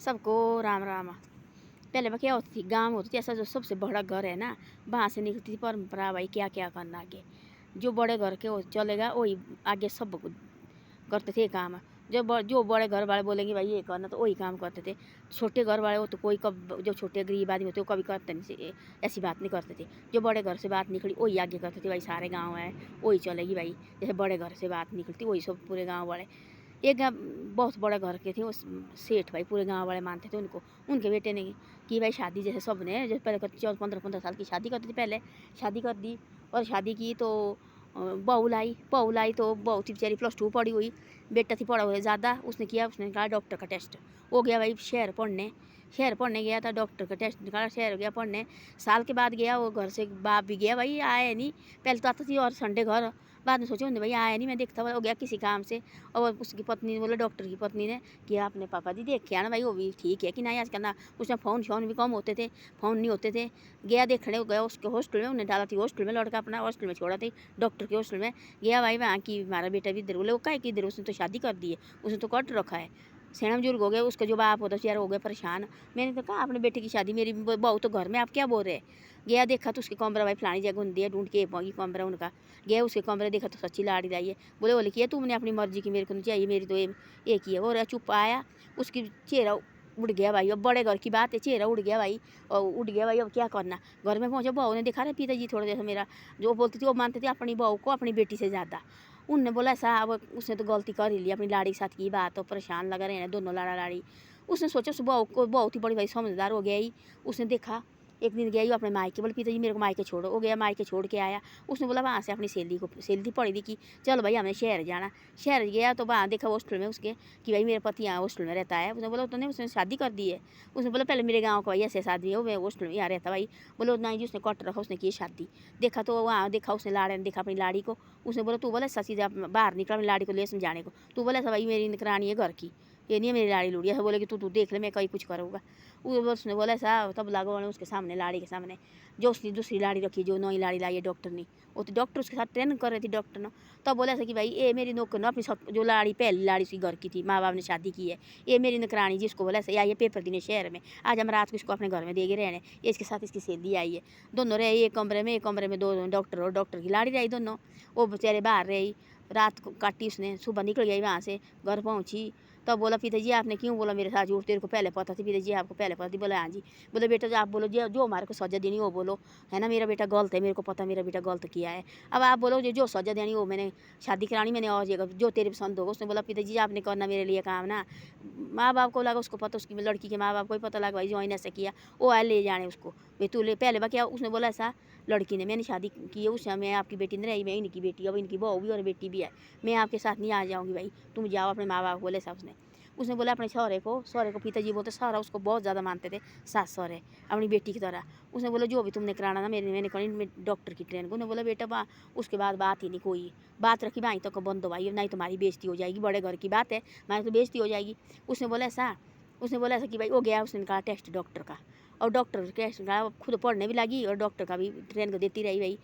सबको राम राम। पहले वह क्या होती थी, गांव होती थी ऐसा, जो सबसे बड़ा घर है ना, वहाँ से निकलती थी परंपरा भाई क्या क्या करना आगे। जो बड़े घर के चलेगा वही आगे सब करते थे काम। जो बड़े घर वाले बोलेंगे भाई ये करना तो वही काम करते थे। छोटे घर वाले हो तो कोई कब, जो छोटे गरीब आदमी होते वो कभी करते नहीं, ऐसी बात नहीं करते थे। जो बड़े घर से बात निकली वही आगे करते थे, भाई सारे गाँव है वही चलेगी भाई। जैसे बड़े घर से बात निकलती वही सब पूरे गाँव वाले। एक बहुत बड़े घर के थे वो सेठ भाई, पूरे गांव वाले मानते थे उनको। उनके बेटे ने की भाई शादी, जैसे सब ने, जैसे पहले 14-15 साल की शादी करती थी, पहले शादी कर दी। और शादी की तो बहू लाई तो बहू थी बेचारी +2 पढ़ी हुई, बेटा थी पढ़ा हुआ ज़्यादा। उसने किया, उसने निकाला डॉक्टर का टेस्ट। वो गया भाई शहर पढ़ने गया था, डॉक्टर का टेस्ट निकाला, शहर गया पढ़ने। साल के बाद गया वो, घर से बाप भी गया भाई, आया नहीं। पहले तो आता थी और संडे घर, बाद में सोचा उन्हें भाई आया नहीं, मैं देखता हो गया किसी काम से। और उसकी पत्नी ने बोला, डॉक्टर की पत्नी ने किया, अपने पापा जी देख के आना भाई वो भी ठीक है कि नहीं आजकल ना। उसमें फ़ोन भी कम होते थे, फ़ोन नहीं होते थे। गया देखने गया उसके हॉस्टल में, उन्हें डाला थी हॉस्टल में, लड़का अपना हॉस्टल में छोड़ा थी, डॉक्टर के हॉस्टल में गया भाई। वहाँ की हमारा बेटा भी इधर, बोले वो क्या किधर, उसने तो शादी कर दी है, उसने तो कट रखा है। सेना बुजुर्ग हो गया, उसका जो बाप होता यार हो गया परेशान। मैंने तो कहा अपने बेटे की शादी, मेरी बहू तो घर में, आप क्या बोल रहे हैं। गया देखा तो उसके कमरा भाई फलानी जगह दिया, ढूंढ के कमरा उनका। गया उसके कमरे देखा तो सच्ची लाड़ी लाई है। बोले किया तुमने अपनी मर्जी की, मेरे को नहीं चाहिए, मेरी तो एक ही है। और चुप आया, उसकी चेहरा उड़ गया भाई। अब बड़े घर की बात है, चेहरा उड़ गया भाई, और उड़ गया भाई। अब क्या करना, घर में पहुंचा, बहू ने देखा रहे पिताजी थोड़ा जैसा मेरा, जो बोलती थी वो मानते थे अपनी बहू को अपनी बेटी से ज़्यादा। उनने बोला ऐसा, अब उसने तो गलती कर ही ली, अपनी लाड़ी के साथ की बात, तो परेशान लगा रहे हैं दोनों लाड़ा लाड़ी। उसने सोचा सुबह को बहुत ही बड़ी भाई समझदार हो गया ही। उसने देखा, एक दिन गया ही अपने मायके, बोले पिताजी मेरे को मायके छोड़ो। वो गया मायके छोड़ के आया। उसने बोला वहाँ से अपनी सहेली थी पढ़ी लिखी, चलो भाई हमें शहर जाना। शहर गया तो वहाँ देखा हॉस्टल में उसके कि भाई मेरा पति यहाँ हॉस्टल में रहता है। उसने बोला तो नहीं, उसने शादी कर दी है। उसने बोला पहले मेरे गाँव का भाई ऐसे शादी है, वो हॉस्टल में यहाँ रहता भाई। बोलो नहीं जी, उसने कट रखा, उसने की शादी। देखा तो वहाँ देखा उसने लाड़े ने देखा अपनी लाड़ी को। उसने बोला तू बोला सची बाहर निकला अपनी लाड़ी को ले समझाने को। तू बोला ऐसा भाई मेरी निगरानी है घर की, ये नहीं है मेरी लाड़ी लूड़ी। ऐसा बोले कि तू देख ले मैं कहीं कुछ करूँगा। उसने बोला ऐसा, तब लागो उसके सामने लाड़ी के सामने जो उसने दूसरी लाड़ी रखी, जो नई लाड़ी लाई है डॉक्टर ने, वो तो डॉक्टर उसके साथ ट्रेन कर रही थी डॉक्टर ने। तब बोला ऐसा कि भाई ये मेरी नौकर न, अपनी सब जो लाड़ी पहली लाड़ी उसकी घर की थी, माँ बाप ने शादी की है, ये मेरी नौकरानी जिसको बोला ऐसा, या ये पेपर देने शहर में, आज हम रात को इसको अपने घर में दे के रहने। ये इसके साथ इसकी सहेली आई है, दोनों रहे एक कमरे में 2 डॉक्टर और डॉक्टर की लाड़ी रही दोनों। वो बेचारे बाहर रही, रात को काटी उसने, सुबह निकल गई वहाँ से, घर पहुँची। तब बोला पिताजी आपने क्यों बोला मेरे साथ झूठ, तेरे को पहले पता थी पिताजी, आपको पहले पता थी। बोला हाँ जी। बोले बेटा जो आप बोलो, जो हमारे को सजा देनी वो बोलो, है ना, मेरा बेटा गलत है, मेरे को पता मेरा बेटा गलत किया है। अब आप बोलो जो सजा देनी वो, मैंने शादी करानी मैंने और जगह, जो तेरे पसंद होगा। उसने बोला पिताजी आपने करना मेरे लिए काम ना। माँ बाप को लगा, उसको पता, उसकी लड़की के माँ बाप को ही पता लगा भाई ज्वाइन ऐसे किया, वो आए ले जाने उसको भाई तू ले पहले बा क्या। उसने बोला ऐसा, लड़की ने, मैंने शादी की है उस समय, आपकी बेटी नहीं रही, मैं इनकी बेटी, अब इनकी बहू भी और बेटी भी है, मैं आपके साथ नहीं आ जाऊँगी भाई, तुम जाओ अपने माँ बाप बोले साहब। उसने बोला अपने सहुरे को पिताजी बोलते, सहुरा उसको बहुत ज़्यादा मानते थे, सास सहुरे अपनी बेटी की तरह। उसने बोला जो भी तुमने कराना ना मैंने करी डॉक्टर की ट्रेन को। उन्होंने बोला बेटा बा, उसके बाद बात ही नहीं कोई, बात रखी भाई तो बंद दो भाई, नहीं तुम्हारी बेइज्जती हो जाएगी, बड़े घर की बात है, हमारी तो बेइज्जती हो जाएगी। उसने बोला ऐसा कि भाई वो गया, उसने कहा टेस्ट डॉक्टर का, और डॉक्टर टेस्ट का खुद पढ़ने भी लगी और डॉक्टर का भी ट्रेन को देती रही भाई।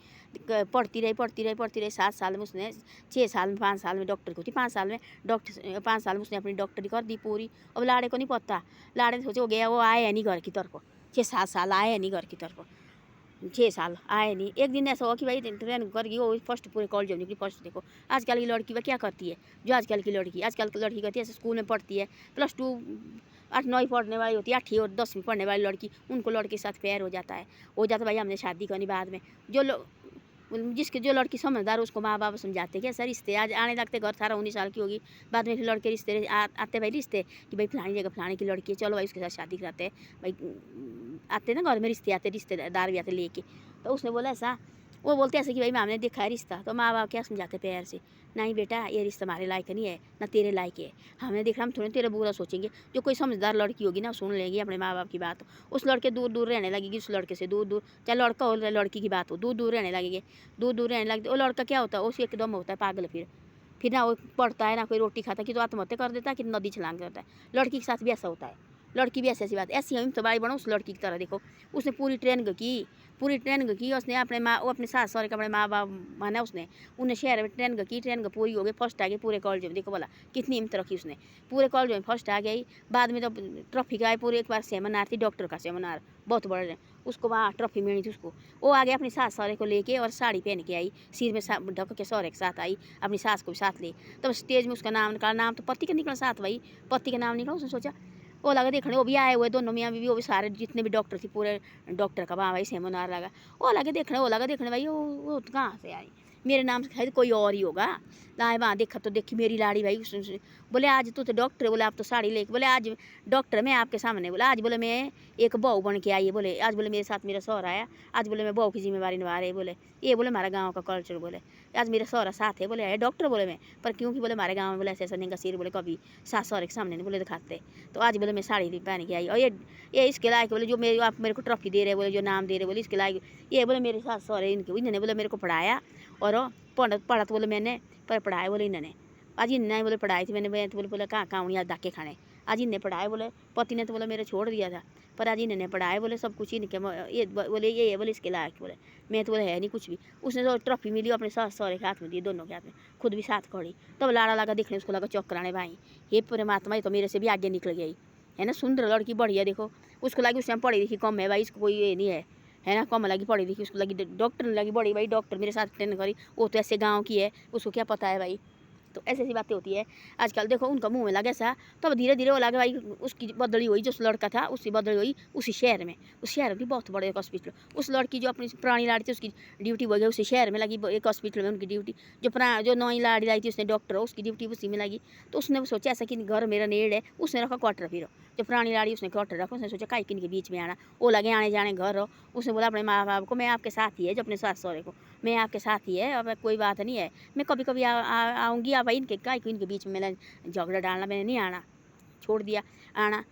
पढ़ती रही 7 साल में उसने, 6 साल में 5 साल में डॉक्टर को थी, 5 साल में डॉक्टर, 5 साल में उसने अपनी डॉक्टरी कर दी पूरी। अब लाड़े को नहीं पता, लाड़े ने सोचे वो गया, वो आया नहीं घर की तरफ, 6-7 साल आया नहीं घर की तरफ, 6 साल आए नहीं। एक दिन ऐसा हुआ कि भाई ट्रेन कर गई वो, फर्स्ट पूरे कॉलेज निकली फर्स्ट। देखो आजकल की लड़की वह क्या करती है, जो आजकल की लड़की करती है, ऐसे स्कूल में पढ़ती है, +2 8-9 पढ़ने वाली होती है, 8वीं और 10वीं पढ़ने वाली लड़की, उनको लड़के के साथ प्यार हो जाता है भाई हमने शादी करनी। बाद में जो लड़की समझदार उसको माँ बाप समझाते कि ऐसा रिश्ते आज आने लगते, घर 18-19 साल की होगी, बाद में फिर लड़के रिश्ते आते भाई रिश्ते कि भाई फलानी जगह फलाने की लड़की है, चलो भाई उसके साथ शादी कराते हैं भाई। आते ना घर में रिश्ते आते, रिश्तेदार भी आते लेके। तो उसने बोला ऐसा, वो बोलते ऐसे कि भाई हमने देखा है रिश्ता, तो माँ बाप क्या समझाते प्यार से, नहीं बेटा ये रिश्ता हमारे लायक नहीं है, ना तेरे लायक है, हमने देखा हम थोड़े तेरे बुरा सोचेंगे। जो कोई समझदार लड़की होगी ना सुन लेगी अपने माँ बाप की बात, उस लड़के दूर रहने लगेगी, उस लड़के से दूर, चाहे लड़का हो लड़की की बात हो, दूर रहने लगेगी, दूर रहने लगती। वो लड़का क्या होता है, उसे एकदम होता है पागल, फिर ना वो पढ़ता है ना कोई रोटी खाता, कि तो आत्महत्या कर देता है, कि नदी छलांग करता है। लड़की के साथ भी ऐसा होता है, लड़की भी ऐसी ऐसी बात, ऐसी हम तो बाई बनो उस लड़की की तरह। देखो उसने पूरी ट्रेनिंग की, पूरी ट्रेनिंग की उसने अपने माँ, वो अपने सास सहुरे के अपने माँ बाप माना उसने, उन्हें शहर में ट्रेनिंग की, ट्रेनिंग पूरी हो गई, फर्स्ट आ गई पूरे कॉलेज में। देखो बोला कितनी हिम्मत रखी उसने, पूरे कॉलेज में फर्स्ट आ गई। बाद में तो ट्रॉफी का पूरे एक बार सेमिनार थी, डॉक्टर का सेमिनार बहुत बड़े, उसको वहाँ ट्रॉफी मिली थी उसको। वो आ गया अपनी सास सहुरे को लेके और साड़ी पहन के आई, सिर में ढक के सहुरे के साथ आई, अपनी सास को भी साथ ले। तब स्टेज में उसका नाम निकाला, नाम तो पति का निकला साथ भाई, पति का नाम निकला। उसने सोचा वो लगा देखने, वो भी आए हुए दोनों मियाँ बीवी, वो भी सारे जितने भी डॉक्टर थे पूरे डॉक्टर का वहाँ भाई सेमिनार लगा। वो लगे देखने, वो लगा देखने भाई वो कहाँ से आई, मेरे नाम से शायद कोई और ही होगा। लाए वहाँ देखा तो देखी मेरी लाड़ी भाई। बोले आज तू तो डॉक्टर है, बोले आप तो साड़ी लेके, बोले आज डॉक्टर मैं आपके सामने, बोले आज बोले मैं एक बहू बन के आई है, बोले आज बोले मेरे साथ मेरा सहुरा आया, आज बोले मैं बहू की जिम्मेवारी निभा रहे, बोले ये बोले हमारा गाँव का कल्चर, बोले आज मेरा सहुरा साथ है, बोले है डॉक्टर, बोले मैं पर क्योंकि बोले हमारे गाँव में बोले ऐसा ऐसा नहीं सिर, बोले कभी सास सहुरे के सामने नहीं बोले दिखाते, तो आज बोले मैं साड़ी पहन के आई। और ये इसके लायक बोले जो मेरे आप मेरे को ट्रॉफी दे रहे, बोले जो नाम दे रहे, बोले इसके लायक ये बोले मेरे सास सहुरे इनके, इन्होंने बोले मेरे को पढ़ाया और पढ़ा तो बोले मैंने, पर पढ़ाया बोले इन्होंने, आज इन्हें बोले पढ़ाई थी मैंने तो बोले कहाँ उन्हें डाके खाने, आज इन्हें पढ़ाए, बोले पति ने तो बोले मेरे छोड़ दिया था, पर आज इन्हें पढ़ाए, बोले सब कुछ इनके, ये बोले ये बोले इसके लायक, बोले मैं तो बोले है नहीं कुछ भी। उसने तो ट्रॉफी मिली अपने सास सहुरे के हाथ में दी, दोनों के हाथ में, खुद भी साथ खड़ी। तब लाड़ा लगा देखने, उसको लगा चौकराने भाई हे परमात्मा, ये तो मेरे से भी आगे निकल गई है ना, सुंदर लड़की बढ़िया। देखो उसको लगी उस टाइम पढ़ी लिखी कम है भाई, इसको कोई ये नहीं है ना, कम लगी पढ़ी लिखी, उसको लगी डॉक्टर लगी बड़ी भाई, डॉक्टर मेरे साथ ट्रेन करी, वो तो ऐसे गाँव की है, उसको क्या पता है भाई। तो ऐसी ऐसी बातें होती है आजकल। देखो उनका मुंह में लगे ऐसा, तो अब धीरे धीरे वो लगे भाई उसकी बदली हुई, जो लड़का था उसकी बदली हुई उसी शहर में, उस शहर में बहुत बड़े एक हॉस्पिटल, उस लड़की जो अपनी पुरानी लाड़ी थी उसकी ड्यूटी हो गई उसी शहर में लगी, एक हॉस्पिटल में उनकी ड्यूटी, जो नई लाड़ी लाई थी उसने डॉक्टर हो, उसकी ड्यूटी उसी में लगी। तो उसने सोचा ऐसा कि घर मेरा नेड़ है, उसने रखा क्वार्टर, फिर जो पुरानी लाड़ी उसने क्वार्टर रखा, उसने सोचा काई किन के बीच में आना, वो लगे आने जाने घर हो। उसने बोला अपने माँ बाप को मैं आपके साथ ही है, जो अपने सास सहुरे को मैं आपके साथ ही है, अब कोई बात नहीं है, मैं कभी कभी आऊँगी, आप इनके काय को इनके बीच में मैंने झगड़ा डालना, मैंने नहीं आना, छोड़ दिया आना।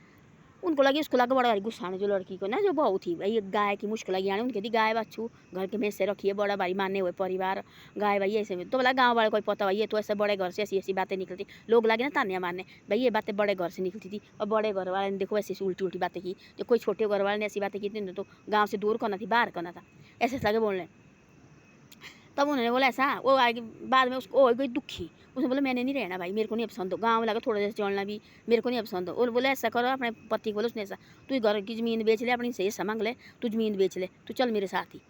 उनको लगी, उसको लगा बड़ा भारी गुस्सा आने, जो लड़की को ना जो बहू थी भाई, गाय की मुश्किल लगी आने, उनके दी गाय बच्चू घर के में से रखिए, बड़ा भारी माने हुए परिवार, गाय भाई ऐसे में, तो बोला गाँव वाले कोई पता भाई ये तो ऐसे बड़े घर से ऐसी ऐसी बातें निकलती, लोग लगे ना तानिया मारने भाई ये बातें बड़े घर से निकलती थी, और बड़े घर वाले ने देखो ऐसी उल्टी उल्टी बातें की, जो कोई छोटे घर वाले ने ऐसी बातें की थी तो गाँव से दूर करना थी, बाहर करना था, ऐसे लगे बोलने। तब उन्होंने बोला ऐसा, वो आएगी बाद में उसको हो गई दुखी, उसने बोला मैंने नहीं रहना भाई, मेरे को नहीं पसंद हो, गाँव लगा थोड़ा जैसे चलना भी मेरे को नहीं पसंद हो। और बोले ऐसा करो अपने पति को बोलो, उसने ऐसा तू घर की ज़मीन बेच ले, अपनी सही समझ ले, तू ज़मीन बेच ले, तू चल मेरे साथ ही।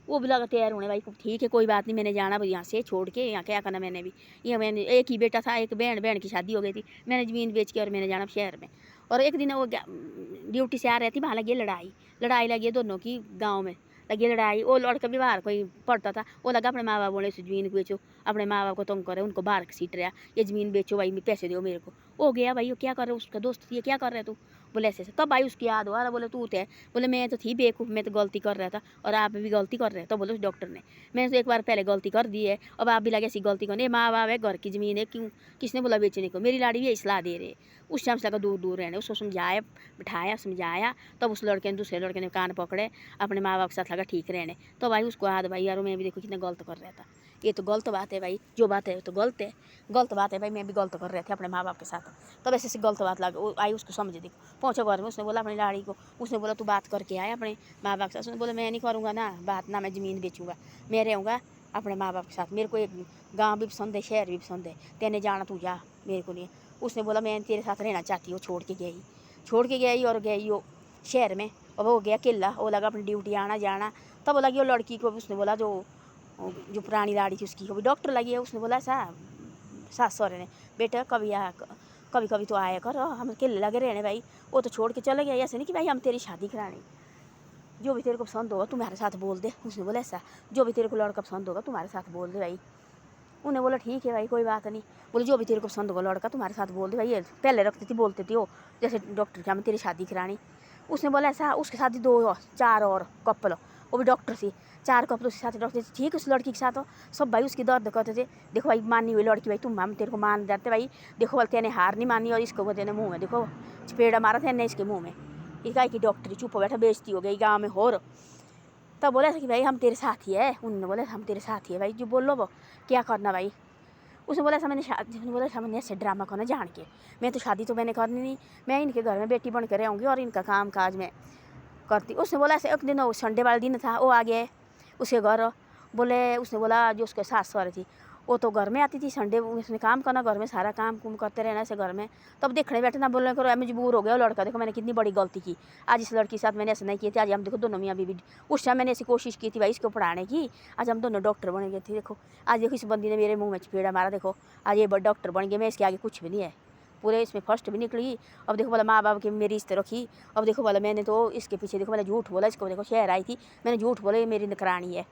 वो भी लगा तैयार होने भाई, ठीक है कोई बात नहीं, मैंने जाना यहाँ से छोड़ के, यहाँ क्या करना मैंने भी, ये मैंने एक ही बेटा था, एक बहन की शादी हो गई थी, मैंने ज़मीन बेच के और मैंने जाना शहर में। और एक दिन वो ड्यूटी से आ रही थी, वहाँ लगी लड़ाई लगी दोनों की गाँव में, लगी लड़ाई। वो लड़का भी बाहर कोई पढ़ता था, वो लगा अपने माँ बाप बोले ज़मीन बेचो, अपने माँ बाप को तंग करे, उनको बाहर सीट रहा, ये ज़मीन बेचो भाई, पैसे दो मेरे को। हो गया भाई, वो क्या कर रहे, उसका दोस्त थी, ये क्या कर रहे तू, बोले ऐसे ऐसे। तब भाई उसकी याद हुआ, बोले तू थे, बोले मैं तो थी बेवकूफ़, मैं तो गलती कर रहा था और आप भी गलती कर रहे हैं। तो बोले उस डॉक्टर ने मैंने तो एक बार पहले गलती कर दी है, अब आप भी लगे ऐसी गलती करने, माँ बाप है, घर की ज़मीन है, क्यों किसने बोला बेचने को, मेरी लाड़ी भी यही सलाह दे रहे। उस टाइम से लगा दूर दूर रहने, उसको समझाया बिठाया समझाया, तब उस लड़के ने दूसरे लड़के ने कान पकड़े, अपने माँ बाप के साथ लगा ठीक रहने। तो भाई उसको याद भाई यार मैं भी देखो कितना गलत कर रहा था, ये तो गलत बात है भाई, जो बात है तो गलत है, गलत बात है भाई, मैं भी गलत कर रहे थे अपने माँ बाप के साथ। तब ऐसे गलत बात लग आई, उसको समझ देखो, पहुँचा घर में, उसने बोला अपनी लाड़ी को, उसने बोला तू बात करके आया अपने माँ बाप के साथ। उसने बोला मैं नहीं करूँगा ना बात, ना मैं ज़मीन बेचूँगा, मैं रहूँगा अपने माँ बाप के साथ, मेरे को एक गाँव भी पसंद है, शहर भी पसंद है, तेने जाना तू जा, मेरे को नहीं। उसने बोला मैं तेरे साथ रहना चाहती हूँ, छोड़ के गई और गई वो शहर में, और वो गया अकेला, वो लगा अपनी ड्यूटी आना जाना। तब वो लगी वो लड़की को, उसने बोला जो पुरानी लाड़ी थी उसकी, वो भी डॉक्टर लगी है, उसने बोला ऐसा सास सहुरे ने बेटा कभी कभी तो आया कर, हम अकेले लगे रहने भाई, वो तो छोड़ के चले गए, ऐसे नहीं कि भाई हम तेरी शादी करानी, जो भी तेरे को पसंद होगा तुम्हारे साथ बोल दे। उसने बोला ऐसा जो भी तेरे को लड़का पसंद होगा तुम्हारे साथ बोल दे भाई। उन्हें बोला ठीक है भाई कोई बात नहीं, बोले जो भी तेरे को पसंद होगा लड़का तुम्हारे साथ बोल दे भाई, ये पहले रखती थी बोलती थी वो जैसे डॉक्टर क्या मैं तेरी शादी करानी। उसने बोला ऐसा, उसके साथ ही 2-4 और कपल, वो भी डॉक्टर थी, 4 कपल उसके साथ डॉक्टर थी, ठीक उस लड़की के साथ हो सब भाई उसकी दर्द करते थे। देखो भाई मानी हुई लड़की भाई, तुम हम तेरे को मान जाते भाई, देखो बोलते तेने हार नहीं मानी, और इसको बोलते मुँह में देखो चपेड़ा मारा था इसके मुँह में, इकाई की डॉक्टरी चुप बैठा बेइज्जती हो गई गाँव में। और तब बोला था कि भाई हम तेरे साथ ही है, उन्होंने बोला हम तेरे साथ ही है भाई, जो बोल लो वो क्या करना भाई। उसने बोला ऐसा उसने बोला ऐसा मैंने ऐसे ड्रामा करना जान के, मैं तो शादी तो मैंने करनी नहीं, मैं इनके घर में बेटी बन कर रहूँगी और इनका काम काज मैं करती। उसने बोला ऐसे एक दिन वो संडे वाला दिन था, वो आ गए उसके घर। बोले उसने बोला जो उसके सास सहुरे थी वो तो घर में आती थी संडे, उसने काम करना घर में, सारा काम कुम करते रहना ऐसे घर में। तब देखने बैठे ना बोलने करो, मजबूर हो गया वो लड़का, देखो मैंने कितनी बड़ी गलती की, आज इस लड़की के साथ मैंने ऐसे नहीं किए थे, आज हम देखो दोनों मियाँ बीवी। उस टाइम मैंने ऐसी कोशिश की थी भाई इसको पढ़ाने की, आज हम दोनों डॉक्टर बन गए थे। देखो आज देखो इस बंदी ने मेरे मुँह में चपेड़ा मारा, देखो आज ये डॉक्टर बन गए, मैं इसके आगे कुछ भी नहीं है, पूरे इसमें फर्स्ट भी निकली। अब देखो बोला माँ बाप की मेरी इज्जत रखी, अब देखो बोला मैंने तो इसके पीछे देखो मैंने झूठ बोला, इसको देखो शहर आई थी मैंने झूठ बोला ये मेरी नकरानी है,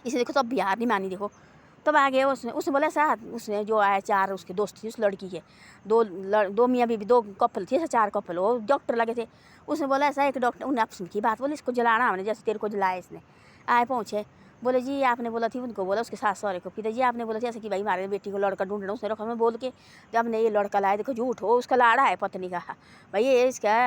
इसे देखो तब बिहार नहीं मानी। देखो तब आ गया उसने बोला ऐसा, उसने जो आया चार उसके दोस्त थे उस लड़की के, दो मियाँ बीवी, दो कपल थे, चार कपल वो डॉक्टर लगे थे। उसने बोला ऐसा एक डॉक्टर, उन्हें आपस की बात बोले इसको जलाना हमने जैसे तेरे को जलाया इसने। आए पहुँचे, बोले जी आपने बोला थी, उनको बोला उसके सास सहुरे को, पिता जी आपने बोला था ऐसे कि भाई हमारे बेटी को लड़का ढूंढना, उसने रखा मैं बोल के जब हमने ये लड़का लाया, देखो झूठ हो, उसका लाड़ा है पत्नी का, भाई ये इसका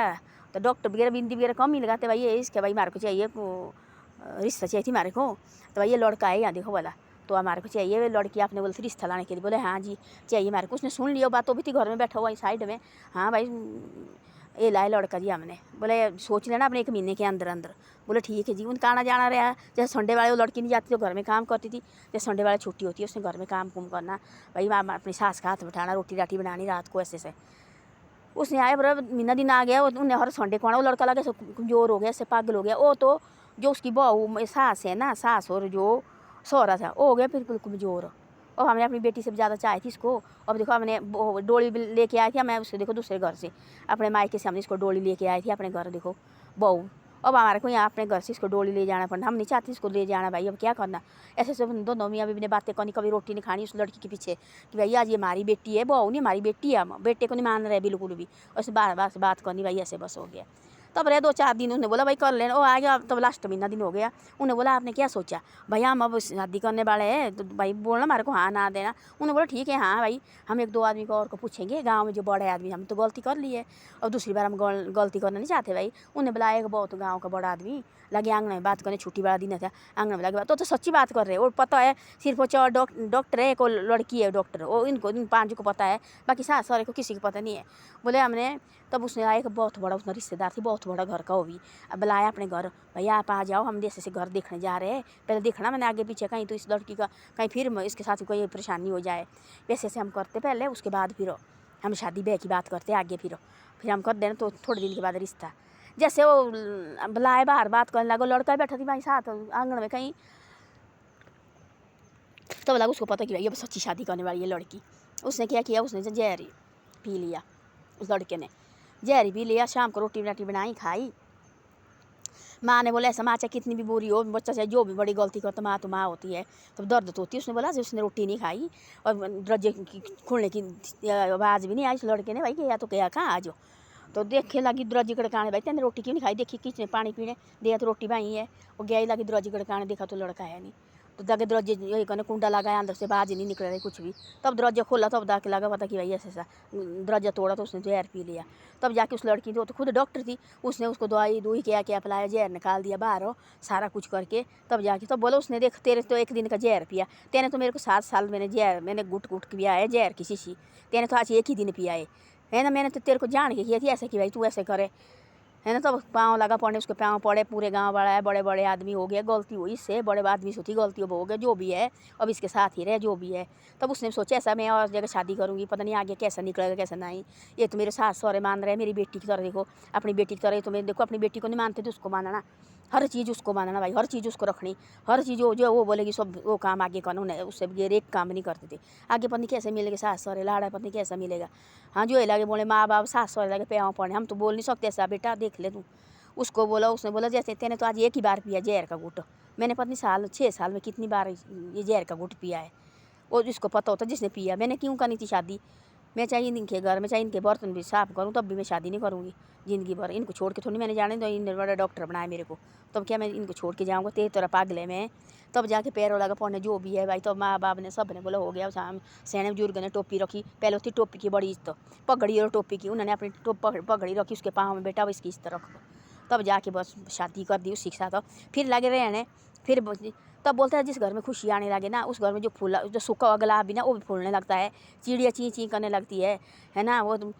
तो डॉक्टर वगैरह बिंदी वगैरह कम ही लगाते, भाई ये इसका भाई हमारे को चाहिए रिश्ता चाहिए थी हमारे को, तो भाई ये लड़का है यहाँ देखो बोला, तो हमारे को चाहिए लड़की, आपने बोला थी रिश्ता लाने के लिए, बोले हाँ जी चाहिए हमारे को। उसने सुन लिया बात, तो भी थी घर में बैठा हुआ साइड में, हाँ भाई ये लाए लड़का जी हमने, बोले सोच लेना अपने 1 महीने के अंदर अंदर। बोले ठीक है जी। उनका आना जाना रहा, जैसे संडे वाले वो लड़की नहीं जाती तो घर में काम करती थी, जैसे संडे वाले छुट्टी होती है उसने घर में काम कुम करना, भाई अपनी सास का हाथ बैठाना, रोटी राटी बनानी रात को ऐसे से। उसने आया बराबर महीना दिन आ गया, उन्हें हर संडे को आना, वो लड़का लगे कमजोर हो गया, ऐसे पागल हो गया। वो तो जो उसकी बहू सास है ना, सास और जो सहुरा था वो हो गया बिल्कुल कमजोर। और हमने अपनी बेटी से भी ज़्यादा चाही थी इसको। अब देखो हमने डोली लेके आई थी, मैं उससे देखो दूसरे घर से अपने मायके से हमने इसको डोली लेके आई थी अपने घर, देखो बहू। अब हमारे को यहाँ अपने घर से इसको डोली ले जाना पड़ना, हम नहीं चाहते इसको ले जाना भाई, अब क्या करना। ऐसे सब दोनों मियाँ बीवी ने बातें करनी, कभी रोटी नहीं खानी उस लड़की के पीछे कि भाई आज ये हमारी बेटी है, बहू नहीं हमारी बेटी है, हम बेटे को नहीं मान रहे बिल्कुल भी, और बात करनी भाई, ऐसे बस हो गया। तब रहे 2-4 दिन, उसने बोला भाई कर लेना, वो आ गया। तब लास्ट महीना दिन हो गया, उन्हें बोला आपने क्या सोचा भाई, हम अब शादी करने वाले हैं तो भाई बोलना हमारे को हाँ ना देना। उन्होंने बोला ठीक है हाँ भाई, हम 1-2 आदमी को और को पूछेंगे गांव में जो बड़े आदमी, हम तो गलती कर ली है और दूसरी बार हम गलती करना नहीं चाहते भाई। उन्हें बुलाया एक बहुत गाँव का बड़ा आदमी, लगे आंगन में बात करने, छुट्टी वाला दिन था, आंगन में लगे बात, तो सच्ची बात कर रहे हैं। और पता है सिर्फ वो 4 डॉक्टर है, एक लड़की है डॉक्टर, वो इनको इन 5 को पता है, बाकी सास सहुरे को किसी को पता नहीं है। बोले हमने, तब उसने आया एक बहुत बड़ा उसने रिश्तेदार थी, बहुत बड़ा घर का वो भी, अब बुलाया अपने घर, भैया आप आ जाओ, हम देश से घर देखने जा रहे हैं, पहले देखना मैंने आगे पीछे कहीं तो इस लड़की का कहीं फिर इसके साथ कोई परेशानी हो जाए, वैसे से हम करते पहले, उसके बाद फिर हम शादी ब्याह की बात करते आगे, फिर हम कर देना तो थोड़े दिन के बाद रिश्ता। जैसे वो बुलाए बाहर बात करने लगा, लड़का बैठा थी भाई साथ आंगन में कहीं, तब लगा उसको पता कि भाई अब सच्ची शादी करने वाली है लड़की। उसने क्या किया, उसने जहर पी लिया, उस लड़के ने जहर पी लिया। शाम को रोटी राटी बनाई खाई, माँ ने बोला ऐसा माँ चाहे कितनी भी बुरी हो, बच्चा चाहे जो भी बड़ी गलती करता माँ तो माँ होती है, तब दर्द तो होती है। उसने बोला उसने रोटी नहीं खाई और दरवाजे खुलने की आवाज़ भी नहीं आई उस लड़के ने, भाई क्या तो क्या कहाँ आज, तो देखे लगी दरवाजे खड़काने, भाई तेने रोटी क्यों नहीं खाई, देखी किचने पानी पीने दिया तो रोटी भाई है, वो गया ही लगी दरवाजे खड़काने, देखा तो लड़का है नहीं, तो जाके दरवाजे यही कहने कुंडा लगाया, अंदर से बाज नहीं निकल रही कुछ भी। तब दरवाजा खोला, तब जाके लगा पता कि भाई ऐसा दरवाजा तोड़ा तो उसने जहर पी लिया। तब जाके उस लड़की जो तो खुद डॉक्टर थी, उसने उसको दवाई दूई क्या क्या पिलाया, जहर निकाल दिया बाहर हो सारा कुछ करके। तब जाके तब बोलो उसने, देख तेरे तो 1 दिन का जहर पिया, तेने तो मेरे को 7 साल मैंने जहर मैंने गुट गुट पिया है जहर की शीशी, तेने तो आज 1 ही दिन पिया है ना, मैंने तो तेरे को जान के किया थी ऐसे कि भाई तू ऐसे करे, है ना। तब पाँव लगा पड़ने, उसके पाँव पड़े, पूरे गांव वाला है, बड़े बड़े आदमी हो गया, गलती हुई इससे बड़े आदमी से होती गलती, हो गया जो भी है, अब इसके साथ ही रहे जो भी है। तब उसने सोचा ऐसा मैं और जगह शादी करूँगी, पता नहीं आगे कैसा निकलेगा कैसा नहीं। ये तो मेरे सास सहुरे मान रहे हैं मेरी बेटी की तरह, देखो अपनी बेटी की तरह, तो मैं देखो अपनी बेटी को नहीं मानते तो उसको मानना, हर चीज़ उसको मानना भाई, हर चीज़ उसको रखनी, हर चीज़ जो वो बोलेगी सब वो काम आगे करना। उन्हें उससे बगैर एक काम नहीं करते थे। आगे पत्नी कैसे मिलेगा, सास सहुरे लाड़ा पत्नी कैसा मिलेगा। हाँ जो लगे बोले माँ बाप सास सहुरे लगे पैरों पड़े, हम तो बोल नहीं सकते ऐसा, बेटा देख ले तू। उसको बोला, उसने बोला जैसे तेने तो आज 1 ही बार पिया जहर का घूट, मैंने पत्नी 6 साल में कितनी बार ये जहर का घूट पिया है, और जिसको पता होता जिसने पिया। मैंने क्यों करनी थी शादी, मैं चाहे इनके घर में चाहे इनके बर्तन भी साफ करूँ तब भी मैं शादी नहीं करूँगी ज़िंदगी भर। इनको छोड़ के थोड़ी मैंने जाने दो, इन बड़ा डॉक्टर बनाया मेरे को, तब क्या मैं इनको छोड़ के जाऊँगा, तेरे तरह पागल है मैं। तब जाके पैरों लगा पड़ने जो भी है भाई। तो माँ बाप ने सब ने बोला हो गया, शाम सैने बुजुर्ग ने टोपी रखी, पहले होती टोपी की बड़ी इज्जत, पगड़ी और टोपी की, उन्होंने अपनी पगड़ी रखी उसके पाँव में, बेटा इसकी इज्जत रख। तब जाके बस शादी कर दी उसी के साथ। फिर लगे रहने, फिर तब बोलते हैं जिस घर में खुशी आने लगे ना, उस घर में जो फूल जो सूखा हुआ गुलाब भी ना वो भी फूलने लगता है, चिड़िया ची ची करने लगती है ना। वो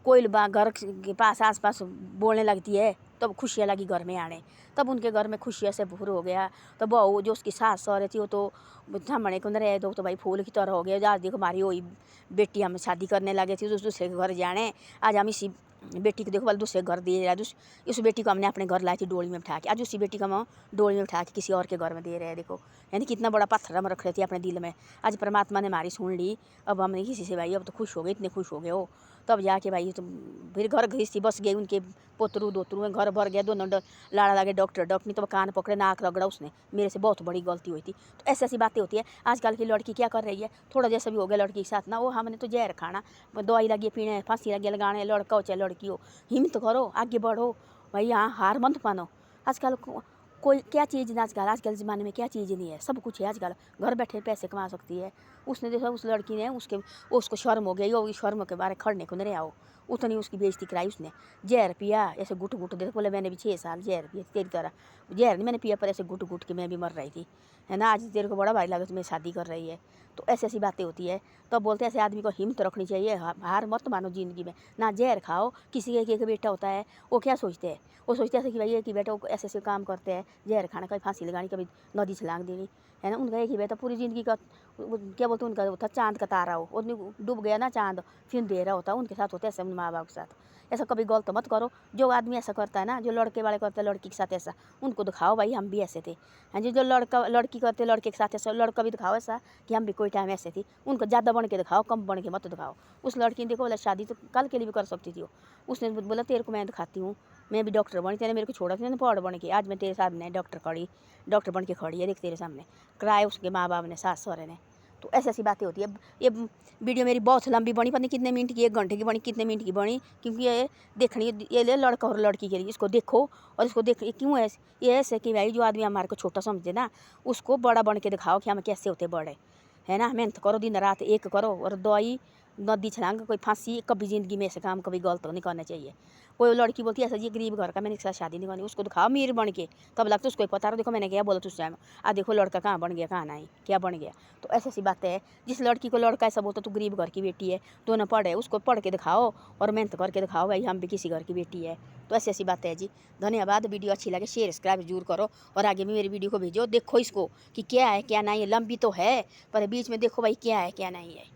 कोयल घर के पास आस पास बोलने लगती है, तब खुशियाँ लगी घर में आने। तब उनके घर में खुशियाँ से भूर हो गया। तो बहू जो उसकी सास सहुरे थी वो तो सामने को रहे दो, तो भाई फूल की तरह हो गया। आज देखो हमारी वही बेटी हम शादी करने लगे थे दूसरे के घर जाने, आज हम इसी बेटी को देखो वाल दूसरे घर दे रहा है। उस बेटी को हमने अपने घर लाई थी डोली में उठा के, आज उसी बेटी को हम डोली में उठा के किसी और के घर में दे रहे हैं। देखो यानी कितना बड़ा पत्थर हम रख रहे थे अपने दिल में, आज परमात्मा ने हमारी सुन ली। अब हमने किसी से भाई अब तो खुश हो गए, इतने खुश हो गए हो। तब जाके भाई तो फिर घर गृहस्थी बस गए, उनके पोतरू दोतरू में घर भर गया। दोनों लाड़ा लगे डॉक्टर नहीं तो कान पकड़े नाक रगड़ा उसने, मेरे से बहुत बड़ी गलती हुई थी। तो ऐसी ऐसी बातें होती है। आजकल की लड़की क्या कर रही है, थोड़ा जैसा भी हो गया लड़की के साथ ना, वो हमने तो जहर खाना, दवाई लगी पीने, फांसी लगी लगाने, लड़का हो चाहे लड़की हो, हिम्मत करो आगे बढ़ो भाई, यहाँ हार मत मानो। आजकल कोई क्या चीज़ नहीं, आजकल ज़माने में क्या चीज़ नहीं है, सब कुछ है आजकल। घर बैठे पैसे कमा सकती है। उसने देखा उस लड़की ने उसको शर्म हो गई, वो शर्म के बारे खड़ने को नहीं आओ, उतनी उसकी बेइज्जती कराई उसने। जहर पिया ऐसे गुट गुट दे, बोले मैंने भी 6 साल जहर पिया तेरी तरह। जहर नहीं मैंने पिया, पर ऐसे गुट गुट के मैं भी मर रही थी, है ना। आज तेरे को बड़ा भाई लगा तुम्हें शादी कर रही है। तो ऐसी ऐसी बातें होती है। तो बोलते हैं ऐसे आदमी को हिम्मत रखनी चाहिए, हार मत मानो ज़िंदगी में। ना जहर खाओ, किसी एक बेटा होता है वो क्या सोचते हैं, वो सोचते हैं कि भाई एक ही बेटा ऐसे ऐसे काम करते हैं, जहर खाना, कभी फांसी लगानी, कभी नदी छलांग देनी, है ना। उनका एक ही बेटा पूरी ज़िंदगी का क्या बोलते हैं, उनका होता चाँद का तारा हो, वो डूब गया ना चाँद, फिर अंधेरा होता उनके साथ होता है ऐसे माँ बाप के साथ। ऐसा कभी गलत मत करो। जो आदमी ऐसा करता है ना, जो लड़के वाले करते हैं लड़की के साथ ऐसा, उनको दिखाओ भाई हम भी ऐसे थे। हाँ जी, जो लड़का लड़की करते लड़के के साथ ऐसा, लड़का भी दिखाओ ऐसा कि हम भी कोई टाइम ऐसे थी। उनको ज़्यादा बन के दिखाओ, कम बन के मत दिखाओ। उस लड़की ने देखो बोला शादी तो कल के लिए भी कर सकती थी वो। उसने बोला तेरे को मैं दिखाती हूँ, मैं भी डॉक्टर बनी, तेने मेरे को छोड़ा था पहाड़ बन के, आज मैं तेरे सामने डॉक्टर बन के खड़ी है, देख तेरे सामने कराए उसके माँ बाप ने, सास सहुरे ने। तो ऐसी ऐसी बातें होती है। ये वीडियो मेरी बहुत लंबी बनी, पता नहीं कितने मिनट की, 1 घंटे की बनी, कितने मिनट की बनी, क्योंकि ये देखनी ये ले लड़का और लड़की के लिए, इसको देखो और इसको देख क्यों है ये ऐसे कि भाई जो आदमी हमारे को छोटा समझे ना, उसको बड़ा बन के दिखाओ कि हम कैसे होते बड़े, है ना। मेहनत करो दिन रात एक करो, और दवाई नदी छलांग कोई फांसी कभी ज़िंदगी में ऐसे काम कभी गलत नहीं करना चाहिए। कोई लड़की बोलती है ऐसा जी गरीब घर का, मैंने इसके साथ शादी नहीं करनी, उसको दिखाओ अमीर बन के, तब लगता है उसको पता रहो देखो मैंने क्या बोला तुझसे, देखो लड़का कहाँ बन गया कहाँ नहीं क्या बन गया। तो ऐसी ऐसी बातें है। जिस लड़की को लड़का ऐसा बोलता तू गरीब घर की बेटी है, दोनों पढ़े, उसको पढ़ के दिखाओ और मेहनत करके दिखाओ भाई हम भी किसी घर की बेटी है। तो ऐसी ऐसी बातें है जी। धन्यवाद। वीडियो अच्छी लगे शेयर सब्सक्राइब जरूर करो, और आगे भी मेरी वीडियो को भेजो, देखो इसको कि क्या है क्या नहीं है। लंबी तो है पर बीच में देखो भाई क्या है क्या नहीं है।